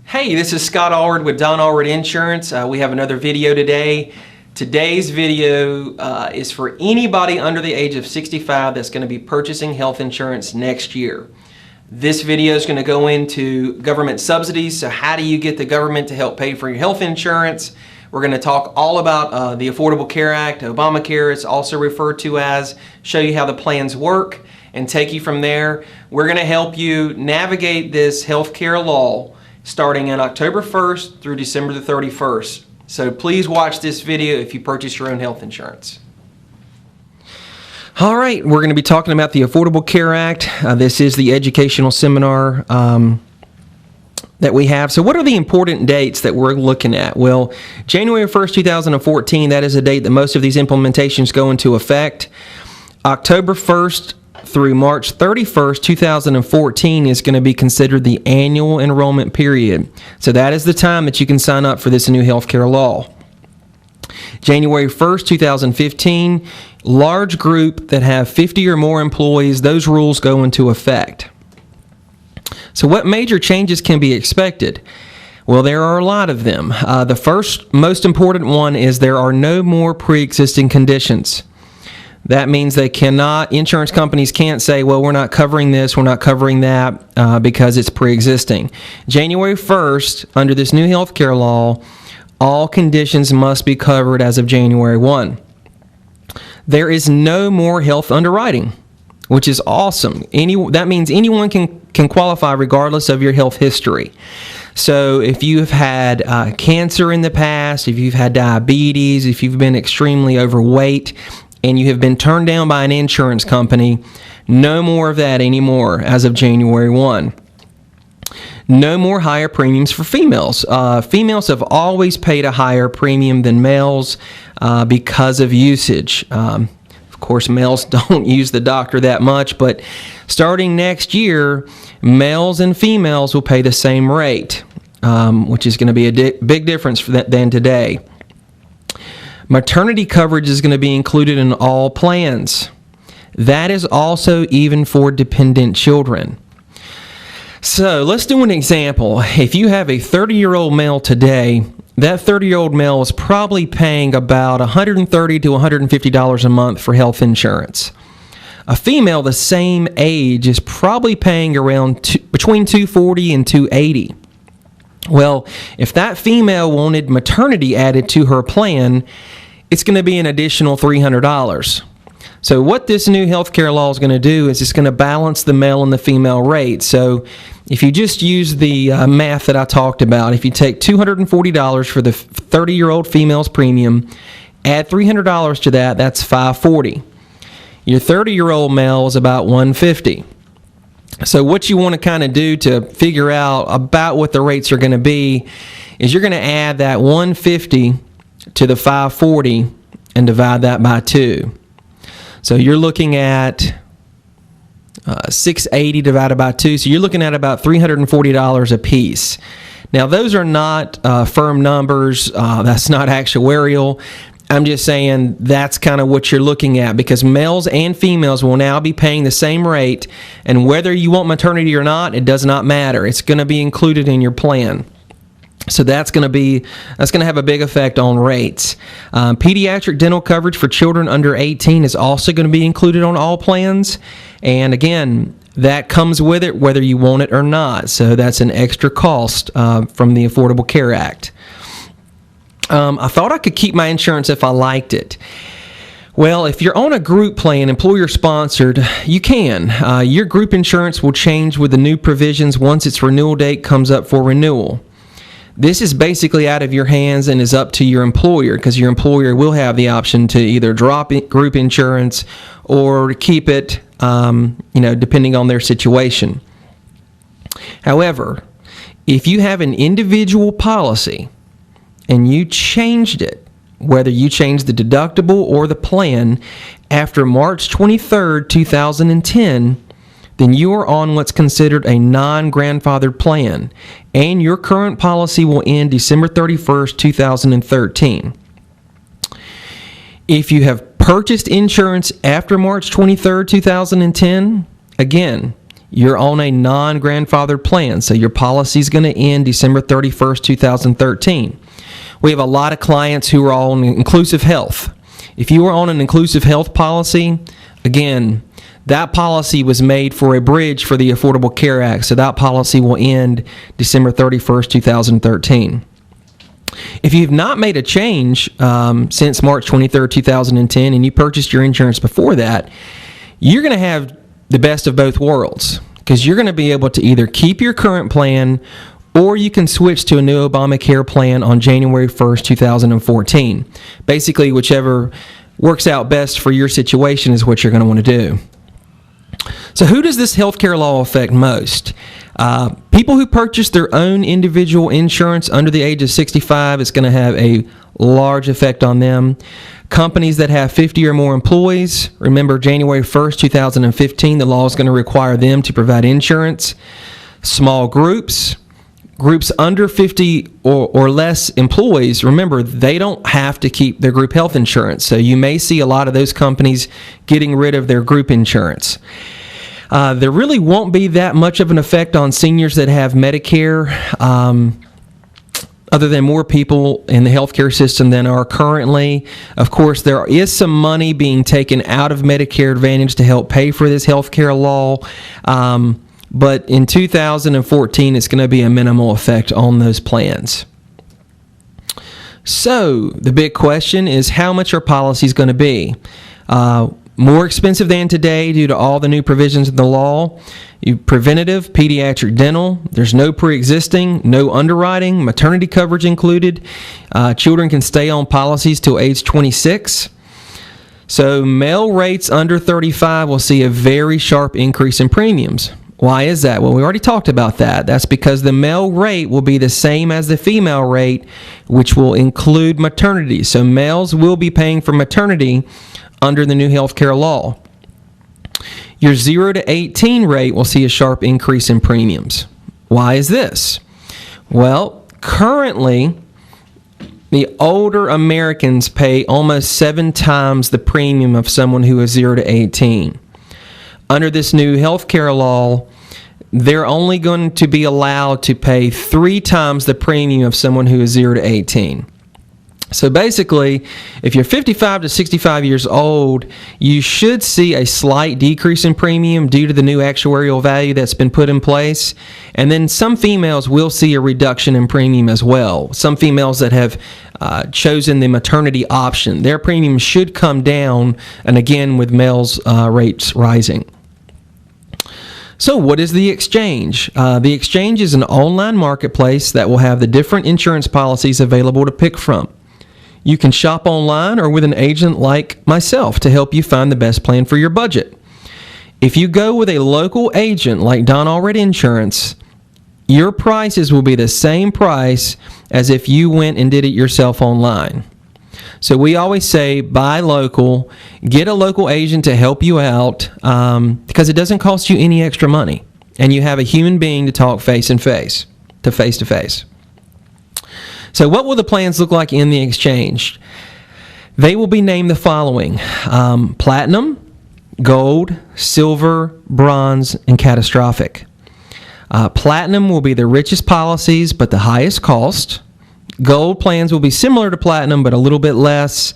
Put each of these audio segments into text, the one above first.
Hey, this is Scott Allred with Don Allred Insurance. We have another video today. Today's video is for anybody under the age of 65 that's going to be purchasing health insurance next year. This video is going to go into government subsidies. So how do you get the government to help pay for your health insurance? We're going to talk all about the Affordable Care Act, Obamacare, it's also referred to as, show you how the plans work, and take you from there. We're going to help you navigate this health care law starting on October 1st through December the 31st. So please watch this video if you purchase your own health insurance. All right, we're going to be talking about the Affordable Care Act. This is the educational seminar that we have. So what are the important dates that we're looking at? Well, January 1st, 2014, that is a date that most of these implementations go into effect. October 1st through March 31st, 2014 is going to be considered the annual enrollment period. So that is the time that you can sign up for this new healthcare law. January 1st, 2015, large group that have 50 or more employees, those rules go into effect. So what major changes can be expected? Well, there are a lot of them. The first most important one is there are no more pre-existing conditions. That means insurance companies can't say, well, we're not covering this, we're not covering that because it's pre-existing. January 1st, under this new health care law, all conditions must be covered as of January 1. There is no more health underwriting, which is awesome. That means anyone can qualify regardless of your health history. So if you've had cancer in the past, if you've had diabetes, if you've been extremely overweight, and you have been turned down by an insurance company, no more of that anymore as of January 1. No more higher premiums for females. Females have always paid a higher premium than males because of usage. Of course, males don't use the doctor that much, but starting next year, males and females will pay the same rate, which is going to be a big difference than today. Maternity coverage is going to be included in all plans. That is also even for dependent children. So let's do an example. If you have a 30-year-old male today, that 30-year-old male is probably paying about $130 to $150 a month for health insurance. A female the same age is probably paying around between $240 and $280. Well, if that female wanted maternity added to her plan, it's going to be an additional $300. So what this new healthcare law is going to do is it's going to balance the male and the female rate. So if you just use the math that I talked about, if you take $240 for the 30-year-old female's premium, add $300 to that, that's $540. Your 30-year-old male is about $150. So what you want to kind of do to figure out about what the rates are going to be is you're going to add that $150 to the $540 and divide that by 2. So you're looking at $680 divided by 2. So you're looking at about $340 a piece. Now those are not firm numbers. That's not actuarial. I'm just saying that's kind of what you're looking at because males and females will now be paying the same rate, and whether you want maternity or not, it does not matter. It's going to be included in your plan. So that's going to have a big effect on rates. Pediatric dental coverage for children under 18 is also going to be included on all plans, and again, that comes with it whether you want it or not. So that's an extra cost from the Affordable Care Act. I thought I could keep my insurance if I liked it. Well, if you're on a group plan, employer-sponsored, you can. Your group insurance will change with the new provisions once its renewal date comes up for renewal. This is basically out of your hands and is up to your employer because your employer will have the option to either drop group insurance or keep it, depending on their situation. However, if you have an individual policy and you changed it, whether you changed the deductible or the plan after March 23rd, 2010, then you are on what's considered a non-grandfathered plan, and your current policy will end December 31st, 2013. If you have purchased insurance after March 23rd, 2010, again, you're on a non-grandfathered plan, so your policy is going to end December 31st, 2013. We have a lot of clients who are on inclusive health. If you are on an inclusive health policy, again, that policy was made for a bridge for the Affordable Care Act, so that policy will end December 31st, 2013. If you've not made a change since March 23rd, 2010, and you purchased your insurance before that, you're going to have the best of both worlds, because you're going to be able to either keep your current plan or you can switch to a new Obamacare plan on January 1st, 2014. Basically, whichever works out best for your situation is what you're going to want to do. So who does this healthcare law affect most? People who purchase their own individual insurance under the age of 65, it's going to have a large effect on them. Companies that have 50 or more employees, remember January 1st, 2015, the law is going to require them to provide insurance. Small groups under 50 or less employees, remember, they don't have to keep their group health insurance. So you may see a lot of those companies getting rid of their group insurance. There really won't be that much of an effect on seniors that have Medicare, other than more people in the healthcare system than are currently. Of course, there is some money being taken out of Medicare Advantage to help pay for this healthcare law. But in 2014, it's going to be a minimal effect on those plans. So the big question is, how much are policies going to be? More expensive than today due to all the new provisions of the law. Preventative, pediatric dental, there's no pre-existing, no underwriting, maternity coverage included. Children can stay on policies till age 26. So male rates under 35 will see a very sharp increase in premiums. Why is that? Well, we already talked about that. That's because the male rate will be the same as the female rate, which will include maternity. So males will be paying for maternity under the new health care law. Your 0 to 18 rate will see a sharp increase in premiums. Why is this? Well, currently, the older Americans pay almost 7 times the premium of someone who is 0 to 18. Under this new health care law, they're only going to be allowed to pay 3 times the premium of someone who is 0 to 18. So basically, if you're 55 to 65 years old, you should see a slight decrease in premium due to the new actuarial value that's been put in place. And then some females will see a reduction in premium as well. Some females that have chosen the maternity option, their premium should come down, and again with males' rates rising. So what is the exchange? The exchange is an online marketplace that will have the different insurance policies available to pick from. You can shop online or with an agent like myself to help you find the best plan for your budget. If you go with a local agent like Don Allred Insurance, your prices will be the same price as if you went and did it yourself online. So we always say buy local, get a local agent to help you out because it doesn't cost you any extra money, and you have a human being to talk face to face. So what will the plans look like in the exchange? They will be named the following: Platinum, Gold, Silver, Bronze, and Catastrophic. Platinum will be the richest policies but the highest cost. Gold plans will be similar to Platinum but a little bit less.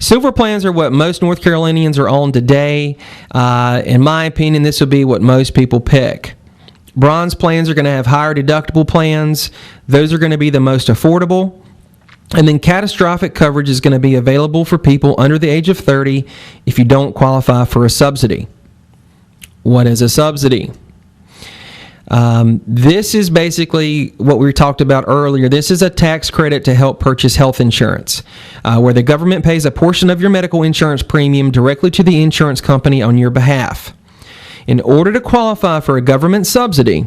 Silver plans are what most North Carolinians are on today. In my opinion, this will be what most people pick. Bronze plans are going to have higher deductible plans. Those are going to be the most affordable. And then catastrophic coverage is going to be available for people under the age of 30 if you don't qualify for a subsidy. What is a subsidy? This is basically what we talked about earlier. This is a tax credit to help purchase health insurance, where the government pays a portion of your medical insurance premium directly to the insurance company on your behalf. In order to qualify for a government subsidy,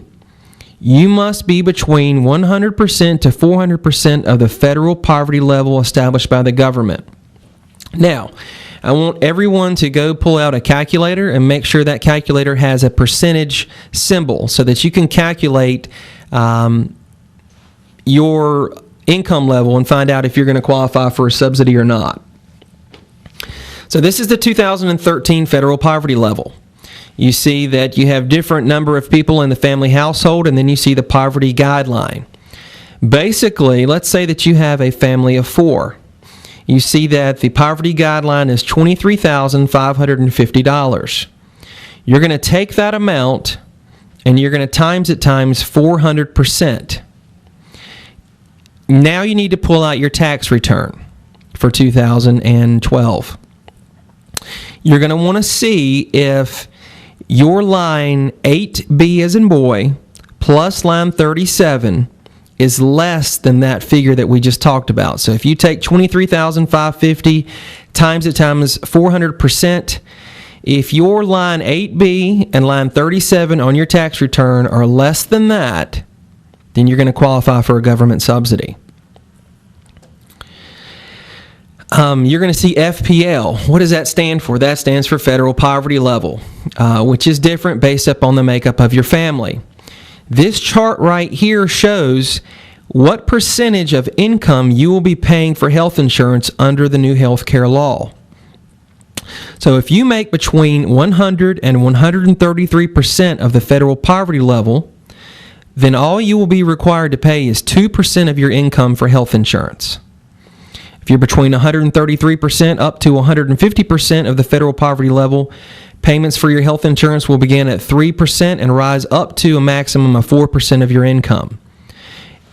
you must be between 100% to 400% of the federal poverty level established by the government. Now, I want everyone to go pull out a calculator and make sure that calculator has a percentage symbol so that you can calculate your income level and find out if you're going to qualify for a subsidy or not. So this is the 2013 federal poverty level. You see that you have different number of people in the family household, and then you see the poverty guideline. Basically, let's say that you have a family of 4. You see that the poverty guideline is $23,550. You're going to take that amount and you're going to times it times 400%. Now you need to pull out your tax return for 2012. You're going to want to see if your line 8B as in boy plus line 37 is less than that figure that we just talked about. So if you take 23,550 times it times 400%, if your line 8B and line 37 on your tax return are less than that, then you're going to qualify for a government subsidy. You're going to see FPL. What does that stand for? That stands for federal poverty level, which is different based upon the makeup of your family. This chart right here shows what percentage of income you will be paying for health insurance under the new health care law. So if you make between 100 and 133% of the federal poverty level, then all you will be required to pay is 2% of your income for health insurance. If you're between 133% up to 150% of the federal poverty level, payments for your health insurance will begin at 3% and rise up to a maximum of 4% of your income,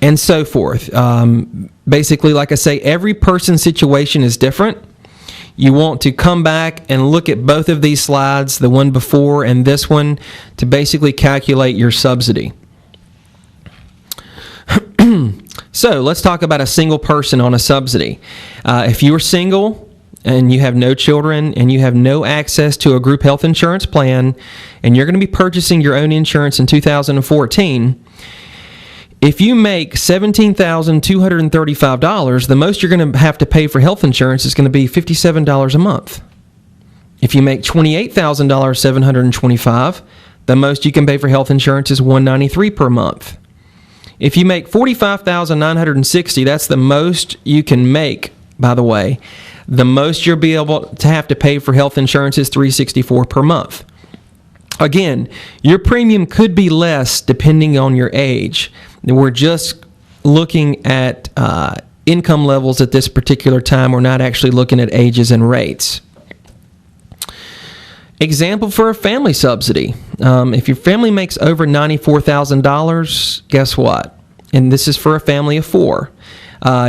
and so forth. Basically, like I say, every person's situation is different. You want to come back and look at both of these slides, the one before and this one, to basically calculate your subsidy. So let's talk about a single person on a subsidy. If you are single and you have no children and you have no access to a group health insurance plan and you're going to be purchasing your own insurance in 2014, if you make $17,235, the most you're going to have to pay for health insurance is going to be $57 a month. If you make $28,725, the most you can pay for health insurance is $193 per month. If you make $45,960, that's the most you can make, by the way. The most you'll be able to have to pay for health insurance is $364 per month. Again, your premium could be less depending on your age. We're just looking at income levels at this particular time. We're not actually looking at ages and rates. Example for a family subsidy. If your family makes over $94,000, guess what? And this is for a family of 4.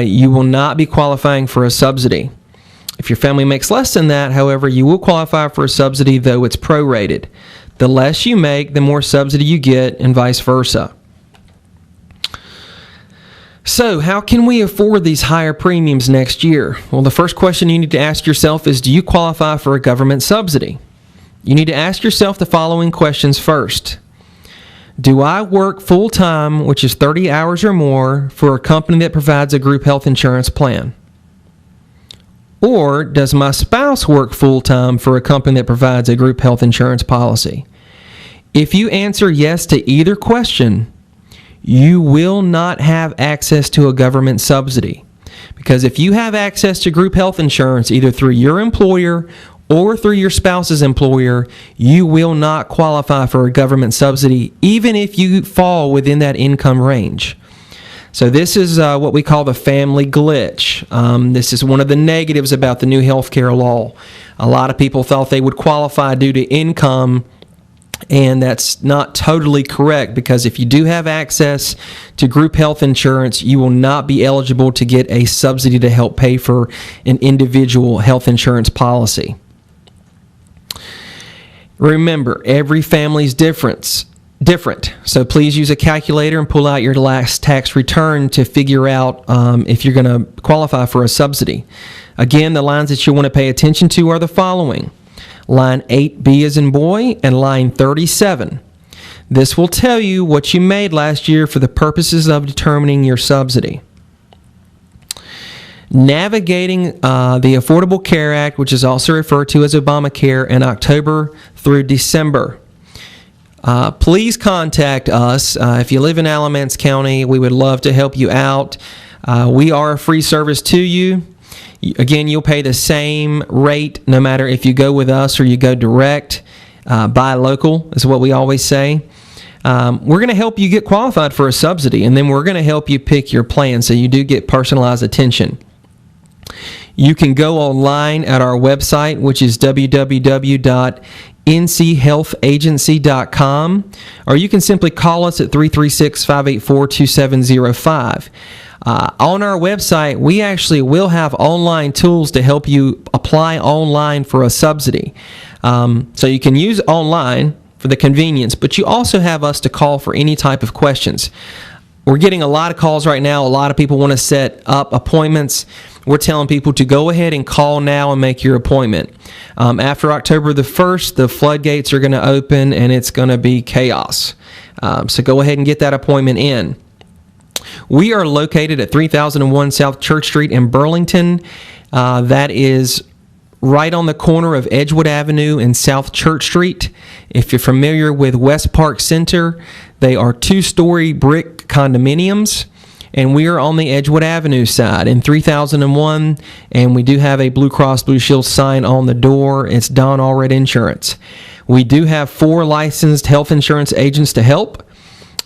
You will not be qualifying for a subsidy. If your family makes less than that, however, you will qualify for a subsidy, though it's prorated. The less you make, the more subsidy you get, and vice versa. So, how can we afford these higher premiums next year? Well, the first question you need to ask yourself is, do you qualify for a government subsidy? You need to ask yourself the following questions first. Do I work full-time, which is 30 hours or more, for a company that provides a group health insurance plan? Or does my spouse work full-time for a company that provides a group health insurance policy? If you answer yes to either question, you will not have access to a government subsidy. Because if you have access to group health insurance, either through your employer or through your spouse's employer, you will not qualify for a government subsidy, even if you fall within that income range. So this is what we call the family glitch. This is one of the negatives about the new health care law. A lot of people thought they would qualify due to income, and that's not totally correct, because if you do have access to group health insurance, you will not be eligible to get a subsidy to help pay for an individual health insurance policy. Remember, every family is different. So please use a calculator and pull out your last tax return to figure out if you're going to qualify for a subsidy. Again, the lines that you want to pay attention to are the following. Line 8B as in boy and line 37. This will tell you what you made last year for the purposes of determining your subsidy. Navigating the Affordable Care Act, which is also referred to as Obamacare, in October through December. Please contact us. If you live in Alamance County, we would love to help you out. We are a free service to you. Again, you'll pay the same rate no matter if you go with us or you go direct. buy local is what we always say. We're going to help you get qualified for a subsidy, and then we're going to help you pick your plan so you do get personalized attention. You can go online at our website, which is www.nchealthagency.com, or you can simply call us at 336-584-2705. On our website, we actually will have online tools to help you apply online for a subsidy. So you can use online for the convenience, but you also have us to call for any type of questions. We're getting a lot of calls right now. A lot of people want to set up appointments. We're telling people to go ahead and call now and make your appointment. After October the 1st, the floodgates are going to open and it's going to be chaos. So go ahead and get that appointment in. We are located at 3001 South Church Street in Burlington. That is right on the corner of Edgewood Avenue and South Church Street. If you're familiar with West Park Center, they are 2-story brick condominiums, and we are on the Edgewood Avenue side in 3001, and we do have a Blue Cross Blue Shield sign on the door. It's Don Allred Insurance. We do have 4 licensed health insurance agents to help.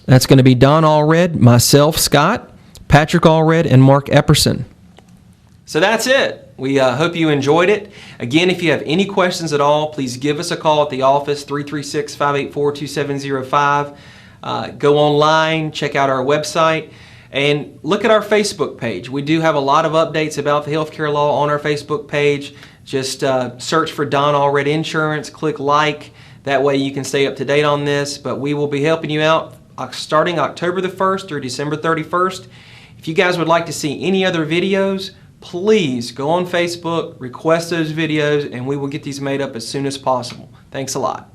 That's going to be Don Allred, myself, Scott, Patrick Allred, and Mark Epperson. So that's it. We hope you enjoyed it. Again, if you have any questions at all, please give us a call at the office, 336-584-2705. Go online, check out our website, and look at our Facebook page. We do have a lot of updates about the healthcare law on our Facebook page. Just search for Don Allred Insurance, click like. That way you can stay up to date on this. But we will be helping you out starting October the 1st through December 31st. If you guys would like to see any other videos, please go on Facebook, request those videos, and we will get these made up as soon as possible. Thanks a lot.